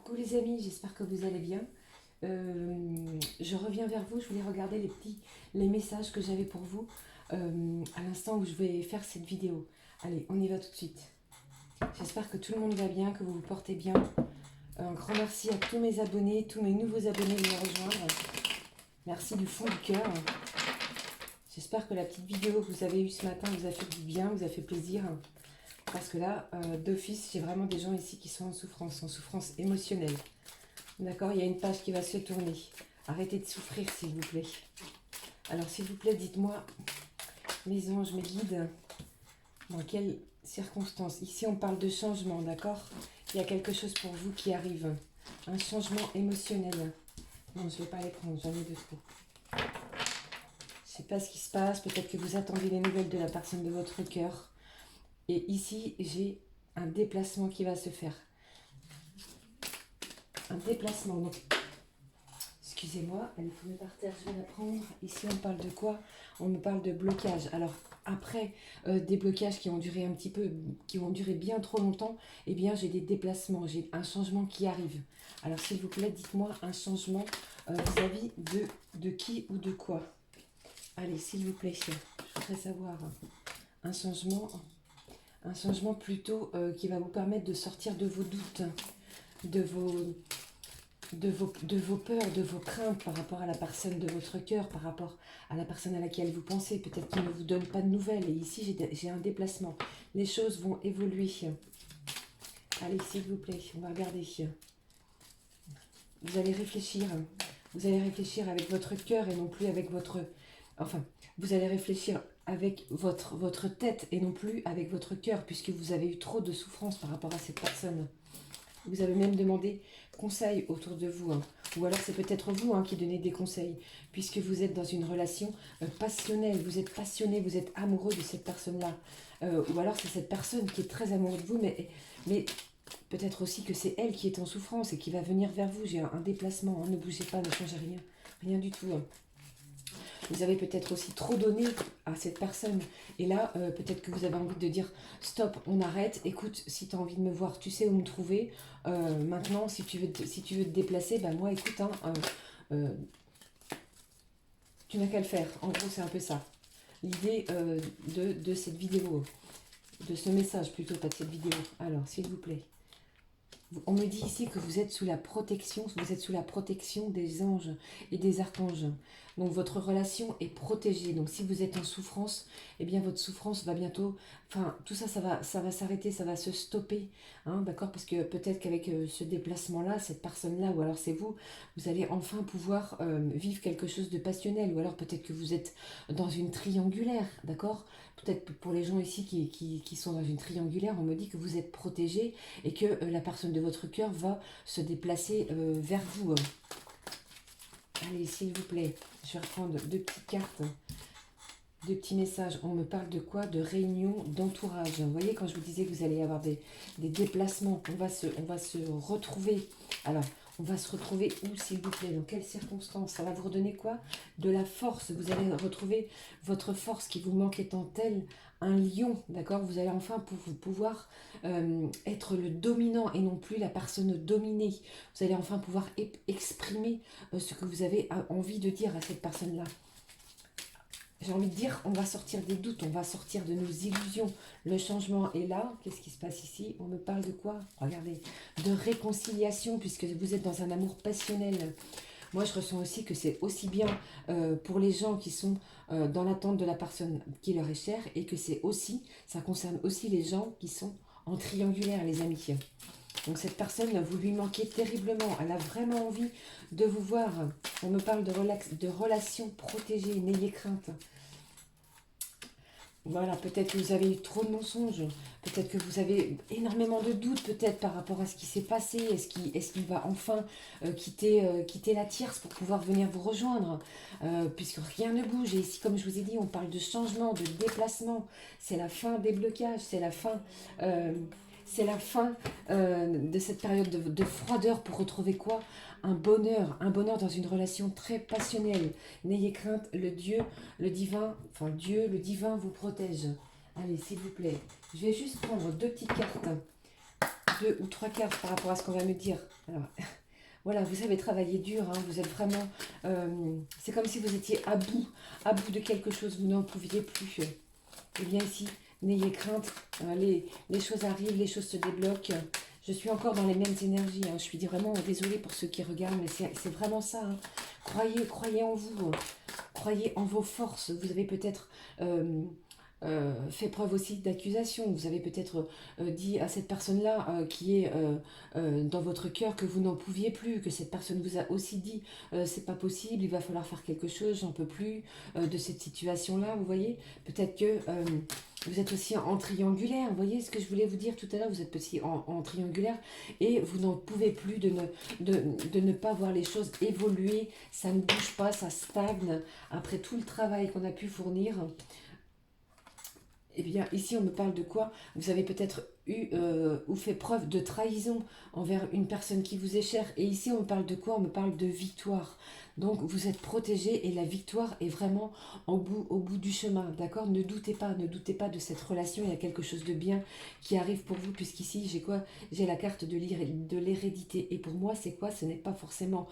Coucou les amis, j'espère que vous allez bien. Je reviens vers vous, je voulais regarder les messages que j'avais pour vous à l'instant où je vais faire cette vidéo. Allez, on y va tout de suite. J'espère que tout le monde va bien, que vous vous portez bien. Un grand merci à tous mes abonnés, tous mes nouveaux abonnés de me rejoindre. Merci du fond du cœur. J'espère que la petite vidéo que vous avez eue ce matin vous a fait du bien, vous a fait plaisir. Parce que là, d'office, j'ai vraiment des gens ici qui sont en souffrance émotionnelle. D'accord, il y a une page qui va se tourner. Arrêtez de souffrir, s'il vous plaît. Alors, s'il vous plaît, dites-moi, mes anges, mes guides, dans quelles circonstances? Ici, on parle de changement, d'accord? Il y a quelque chose pour vous qui arrive. Un changement émotionnel. Non, je ne vais pas les prendre, j'en ai de trop. Je ne sais pas ce qui se passe. Peut-être que vous attendez les nouvelles de la personne de votre cœur. Et ici, j'ai un déplacement qui va se faire. Un déplacement. Donc, excusez-moi, elle est tombée par terre, je vais la prendre. Ici, on parle de quoi? On me parle de blocage. Alors, après des blocages qui ont duré un petit peu, qui ont duré bien trop longtemps, eh bien, j'ai des déplacements, j'ai un changement qui arrive. Alors, s'il vous plaît, dites-moi un changement vis-à-vis de qui ou de quoi? Allez, s'il vous plaît, je voudrais savoir un changement plutôt qui va vous permettre de sortir de vos doutes, de vos peurs, de vos craintes par rapport à la personne de votre cœur, par rapport à la personne à laquelle vous pensez. Peut-être qu'il ne vous donne pas de nouvelles. Et ici, j'ai un déplacement. Les choses vont évoluer. Allez, s'il vous plaît, on va regarder. Vous allez réfléchir. Vous allez réfléchir avec votre cœur et non plus avec votre... Enfin, vous allez réfléchir avec votre tête et non plus avec votre cœur, puisque vous avez eu trop de souffrance par rapport à cette personne. Vous avez même demandé conseil autour de vous. Ou alors c'est peut-être vous qui donnez des conseils, puisque vous êtes dans une relation passionnelle. Vous êtes passionné, vous êtes amoureux de cette personne-là. Ou alors c'est cette personne qui est très amoureuse de vous, mais peut-être aussi que c'est elle qui est en souffrance et qui va venir vers vous. J'ai un déplacement, ne bougez pas, ne changez rien. Rien du tout. Vous avez peut-être aussi trop donné à cette personne. Et là, peut-être que vous avez envie de dire stop, on arrête. Écoute, si tu as envie de me voir, tu sais où me trouver. Maintenant, si tu veux te déplacer, ben moi, écoute, tu n'as qu'à le faire. En gros, c'est un peu ça. L'idée de cette vidéo, de ce message plutôt, pas de cette vidéo. Alors, s'il vous plaît. On me dit ici que vous êtes sous la protection des anges et des archanges. Donc votre relation est protégée. Donc si vous êtes en souffrance, eh bien votre souffrance va bientôt... Enfin, tout ça, ça va s'arrêter, ça va se stopper. D'accord? Parce que peut-être qu'avec ce déplacement-là, cette personne-là, ou alors c'est vous, vous allez enfin pouvoir vivre quelque chose de passionnel. Ou alors peut-être que vous êtes dans une triangulaire, d'accord? Peut-être pour les gens ici qui sont dans une triangulaire, on me dit que vous êtes protégés et que la personne de votre cœur va se déplacer vers vous. Allez, s'il vous plaît, je vais reprendre deux petites cartes, deux petits messages. On me parle de quoi? De réunion, d'entourage. Vous voyez, quand je vous disais que vous allez avoir des déplacements, on va se retrouver. Alors, on va se retrouver où, s'il vous plaît? Dans quelles circonstances? Ça va vous redonner quoi? De la force. Vous allez retrouver votre force qui vous manque étant telle un lion, d'accord? Vous allez enfin pouvoir être le dominant et non plus la personne dominée. Vous allez enfin pouvoir exprimer ce que vous avez envie de dire à cette personne-là. J'ai envie de dire, on va sortir des doutes, on va sortir de nos illusions. Le changement est là. Qu'est-ce qui se passe ici? On me parle de quoi? Regardez, de réconciliation, puisque vous êtes dans un amour passionnel. Moi, je ressens aussi que c'est aussi bien pour les gens qui sont dans l'attente de la personne qui leur est chère, et que c'est aussi, ça concerne aussi les gens qui sont en triangulaire, les amis. Donc cette personne, vous lui manquez terriblement. Elle a vraiment envie de vous voir. On me parle de relations protégées. N'ayez crainte. Voilà, peut-être que vous avez eu trop de mensonges. Peut-être que vous avez énormément de doutes peut-être par rapport à ce qui s'est passé. Est-ce qu'il va enfin quitter la tierce pour pouvoir venir vous rejoindre puisque rien ne bouge. Et ici, comme je vous ai dit, on parle de changement, de déplacement. C'est la fin des blocages. C'est la fin... de cette période de froideur pour retrouver quoi? Un bonheur dans une relation très passionnelle. N'ayez crainte, le divin vous protège. Allez, s'il vous plaît, je vais juste prendre deux petites cartes 2 ou 3 cartes par rapport à ce qu'on va me dire. Alors, voilà, vous avez travaillé dur, hein, vous êtes vraiment... c'est comme si vous étiez à bout de quelque chose, vous n'en pouviez plus. Et bien ici, n'ayez crainte, les choses arrivent, les choses se débloquent. Je suis encore dans les mêmes énergies, hein. Je suis vraiment désolée pour ceux qui regardent, mais c'est vraiment ça, hein. Croyez en vous, croyez en vos forces. Vous avez peut-être fait preuve aussi d'accusation. Vous avez peut-être dit à cette personne-là qui est dans votre cœur que vous n'en pouviez plus, que cette personne vous a aussi dit c'est pas possible, il va falloir faire quelque chose, j'en peux plus de cette situation-là, vous voyez. Peut-être que vous êtes aussi en triangulaire, vous voyez ce que je voulais vous dire tout à l'heure, vous êtes aussi en triangulaire et vous n'en pouvez plus de ne pas voir les choses évoluer, ça ne bouge pas, ça stagne après tout le travail qu'on a pu fournir. Eh bien, ici, on me parle de quoi? Vous avez peut-être eu ou fait preuve de trahison envers une personne qui vous est chère. Et ici, on me parle de quoi? On me parle de victoire. Donc, vous êtes protégé et la victoire est vraiment au bout du chemin. D'accord? Ne doutez pas de cette relation. Il y a quelque chose de bien qui arrive pour vous. Puisqu'ici, j'ai quoi? J'ai la carte de l'hérédité. Et pour moi, c'est quoi? Ce n'est pas forcément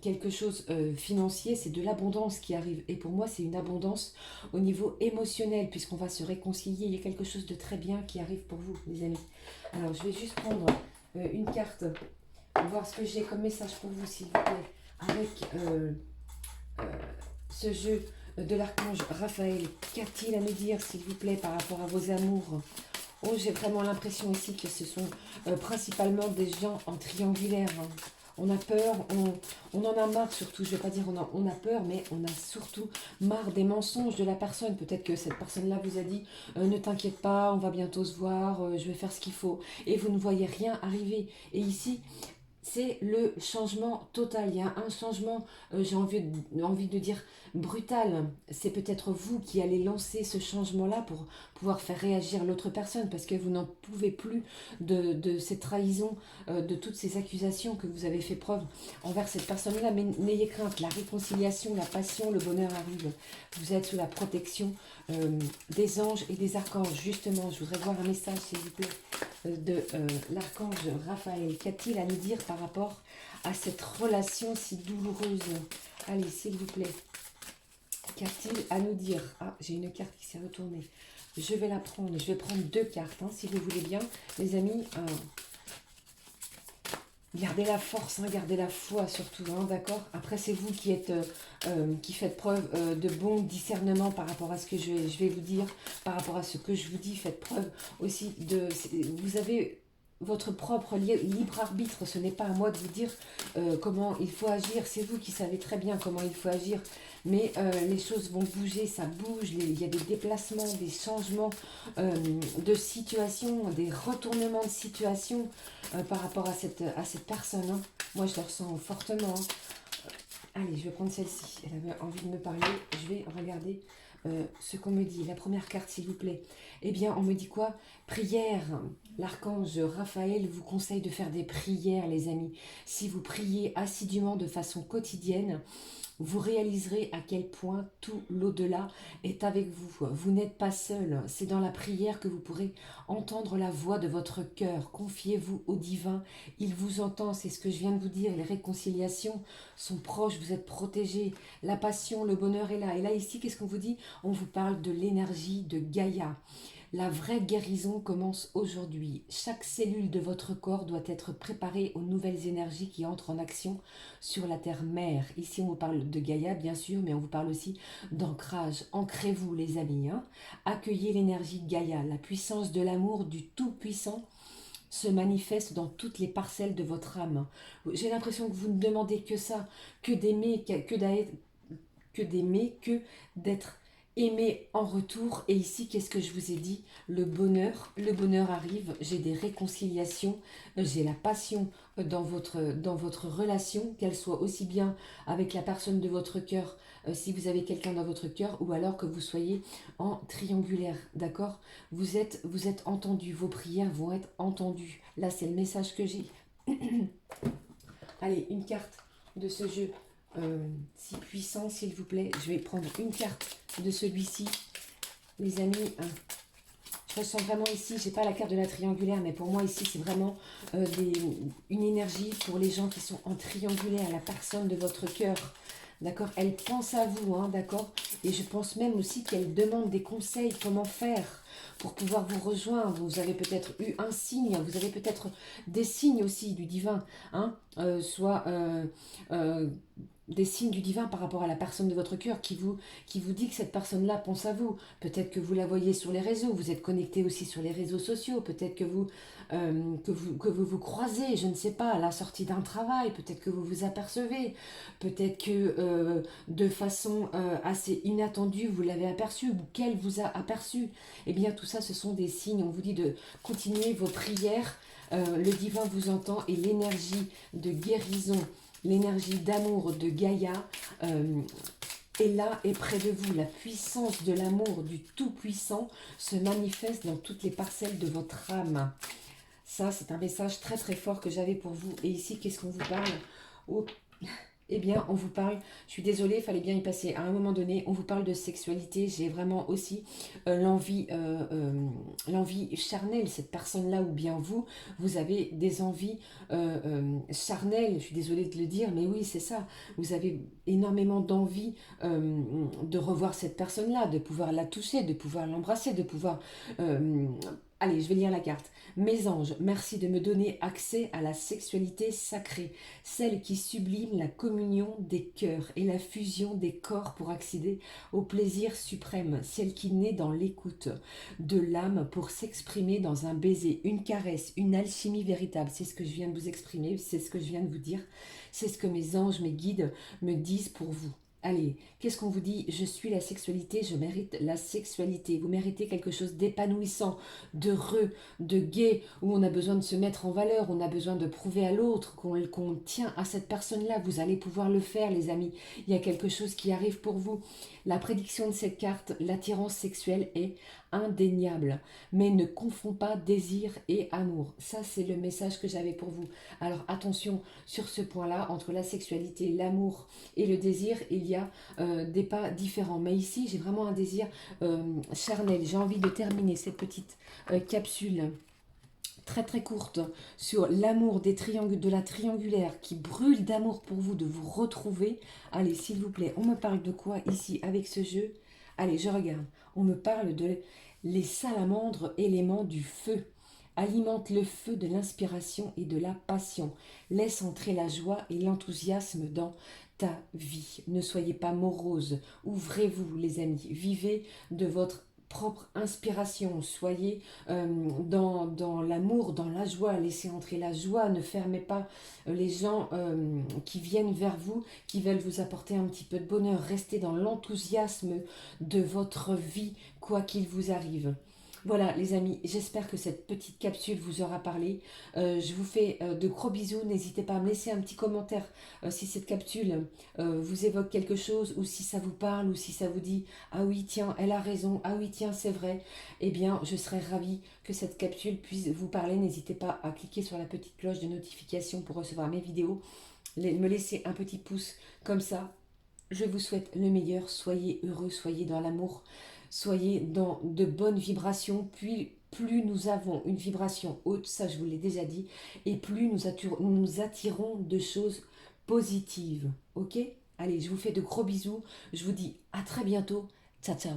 quelque chose financier. C'est de l'abondance qui arrive. Et pour moi, c'est une abondance au niveau émotionnel, puisqu'on va se réconcilier. Il y a quelque chose de très bien qui arrive pour vous, les amis. Alors, je vais juste prendre une carte, voir ce que j'ai comme message pour vous, s'il vous plaît, avec ce jeu de l'archange Raphaël. Qu'a-t-il à nous dire, s'il vous plaît, par rapport à vos amours? Oh, j'ai vraiment l'impression ici que ce sont principalement des gens en triangulaire, hein. On a peur, on en a marre surtout, je ne vais pas dire on a peur, mais on a surtout marre des mensonges de la personne. Peut-être que cette personne-là vous a dit ne t'inquiète pas, on va bientôt se voir, je vais faire ce qu'il faut. Et vous ne voyez rien arriver. Et ici, c'est le changement total. Il y a un changement, j'ai envie de dire brutal. C'est peut-être vous qui allez lancer ce changement-là pour pouvoir faire réagir l'autre personne, parce que vous n'en pouvez plus de ces trahisons, de toutes ces accusations que vous avez fait preuve envers cette personne-là. Mais n'ayez crainte, la réconciliation, la passion, le bonheur arrive. Vous êtes sous la protection des anges et des archanges. Justement, je voudrais voir un message, s'il vous plaît, de l'archange Raphaël. Qu'a-t-il à nous dire par rapport à cette relation si douloureuse? Allez, s'il vous plaît. Qu'a-t-il à nous dire? Ah, j'ai une carte qui s'est retournée. Je vais la prendre. Je vais prendre 2 cartes, hein, si vous voulez bien. Les amis, gardez la force, hein, gardez la foi surtout, hein, d'accord? Après, c'est vous qui êtes, qui faites preuve de bon discernement par rapport à ce que je vais vous dire, par rapport à ce que je vous dis. Faites preuve aussi de... Vous avez votre propre libre arbitre. Ce n'est pas à moi de vous dire comment il faut agir. C'est vous qui savez très bien comment il faut agir. Mais les choses vont bouger, ça bouge. Il y a des déplacements, des changements de situation, des retournements de situation par rapport à cette personne, hein. Moi, je la ressens fortement, hein. Allez, je vais prendre celle-ci. Elle avait envie de me parler. Je vais regarder ce qu'on me dit. La première carte, s'il vous plaît. Eh bien, on me dit quoi? Prière. L'archange Raphaël vous conseille de faire des prières, les amis. Si vous priez assidûment de façon quotidienne, vous réaliserez à quel point tout l'au-delà est avec vous. Vous n'êtes pas seul. C'est dans la prière que vous pourrez entendre la voix de votre cœur. Confiez-vous au divin. Il vous entend. C'est ce que je viens de vous dire. Les réconciliations sont proches. Vous êtes protégés. La passion, le bonheur est là. Et là, ici, qu'est-ce qu'on vous dit? On vous parle de l'énergie de Gaïa. La vraie guérison commence aujourd'hui. Chaque cellule de votre corps doit être préparée aux nouvelles énergies qui entrent en action sur la terre-mère. Ici, on vous parle de Gaïa, bien sûr, mais on vous parle aussi d'ancrage. Ancrez-vous, les amis, hein. Accueillez l'énergie de Gaïa. La puissance de l'amour du Tout-Puissant se manifeste dans toutes les parcelles de votre âme. J'ai l'impression que vous ne demandez que ça, que d'aimer, que d'être aimé en retour. Et ici, qu'est-ce que je vous ai dit? Le bonheur arrive. J'ai des réconciliations, j'ai la passion dans votre relation, qu'elle soit aussi bien avec la personne de votre cœur, si vous avez quelqu'un dans votre cœur, ou alors que vous soyez en triangulaire, d'accord? Vous êtes entendus, vos prières vont être entendues. Là, c'est le message que j'ai. Allez, une carte de ce jeu si puissant, s'il vous plaît. Je vais prendre une carte de celui-ci, les amis. Je je ressens vraiment ici, j'ai pas la carte de la triangulaire, mais pour moi ici c'est vraiment une énergie pour les gens qui sont en triangulaire, la personne de votre cœur. D'accord? Elle pense à vous, hein, d'accord? Et je pense même aussi qu'elle demande des conseils, comment faire pour pouvoir vous rejoindre. Vous avez peut-être eu un signe, vous avez peut-être des signes aussi du divin, hein? Soit des signes du divin par rapport à la personne de votre cœur qui vous dit que cette personne-là pense à vous. Peut-être que vous la voyez sur les réseaux, vous êtes connecté aussi sur les réseaux sociaux, peut-être que vous croisez, je ne sais pas, à la sortie d'un travail, peut-être que vous vous apercevez, peut-être que de façon assez inattendue, vous l'avez aperçu ou qu'elle vous a aperçu. Eh bien, tout ça, ce sont des signes. On vous dit de continuer vos prières. Le divin vous entend et l'énergie de guérison, l'énergie d'amour de Gaïa est là et près de vous. La puissance de l'amour du Tout-Puissant se manifeste dans toutes les parcelles de votre âme. Ça, c'est un message très très fort que j'avais pour vous. Et ici, qu'est-ce qu'on vous parle? Oh, eh bien, on vous parle, je suis désolée, il fallait bien y passer. À un moment donné, on vous parle de sexualité. J'ai vraiment aussi l'envie charnelle. Cette personne-là, ou bien vous, vous avez des envies charnelles. Je suis désolée de le dire, mais oui, c'est ça. Vous avez énormément d'envie de revoir cette personne-là, de pouvoir la toucher, de pouvoir l'embrasser, de pouvoir... allez, je vais lire la carte. Mes anges, merci de me donner accès à la sexualité sacrée, celle qui sublime la communion des cœurs et la fusion des corps pour accéder au plaisir suprême, celle qui naît dans l'écoute de l'âme pour s'exprimer dans un baiser, une caresse, une alchimie véritable. C'est ce que je viens de vous exprimer, c'est ce que je viens de vous dire, c'est ce que mes anges, mes guides me disent pour vous. Allez, qu'est-ce qu'on vous dit? Je suis la sexualité, je mérite la sexualité. Vous méritez quelque chose d'épanouissant, d'heureux, de gai, où on a besoin de se mettre en valeur, on a besoin de prouver à l'autre qu'on tient à cette personne-là. Vous allez pouvoir le faire, les amis. Il y a quelque chose qui arrive pour vous. La prédiction de cette carte, l'attirance sexuelle est indéniable, mais ne confond pas désir et amour. Ça, c'est le message que j'avais pour vous. Alors attention sur ce point-là, entre la sexualité, l'amour et le désir, il y a des pas différents. Mais ici, j'ai vraiment un désir charnel. J'ai envie de terminer cette petite capsule très très courte sur l'amour de la triangulaire qui brûle d'amour pour vous, de vous retrouver. Allez, s'il vous plaît, on me parle de quoi ici avec ce jeu? Allez, je regarde. On me parle de les salamandres, éléments du feu. Alimente le feu de l'inspiration et de la passion. Laisse entrer la joie et l'enthousiasme dans ta vie. Ne soyez pas morose. Ouvrez-vous, les amis. Vivez de votre propre inspiration. Soyez dans l'amour, dans la joie. Laissez entrer la joie. Ne fermez pas les gens qui viennent vers vous, qui veulent vous apporter un petit peu de bonheur. Restez dans l'enthousiasme de votre vie, quoi qu'il vous arrive. Voilà les amis, j'espère que cette petite capsule vous aura parlé. Je vous fais de gros bisous. N'hésitez pas à me laisser un petit commentaire si cette capsule vous évoque quelque chose, ou si ça vous parle, ou si ça vous dit « Ah oui, tiens, elle a raison, ah oui, tiens, c'est vrai ». Eh bien, je serais ravie que cette capsule puisse vous parler. N'hésitez pas à cliquer sur la petite cloche de notification pour recevoir mes vidéos. Me laisser un petit pouce comme ça. Je vous souhaite le meilleur. Soyez heureux, soyez dans l'amour. Soyez dans de bonnes vibrations, puis plus nous avons une vibration haute, ça je vous l'ai déjà dit, et plus nous attirons de choses positives. Ok? Allez, je vous fais de gros bisous. Je vous dis à très bientôt. Ciao, ciao.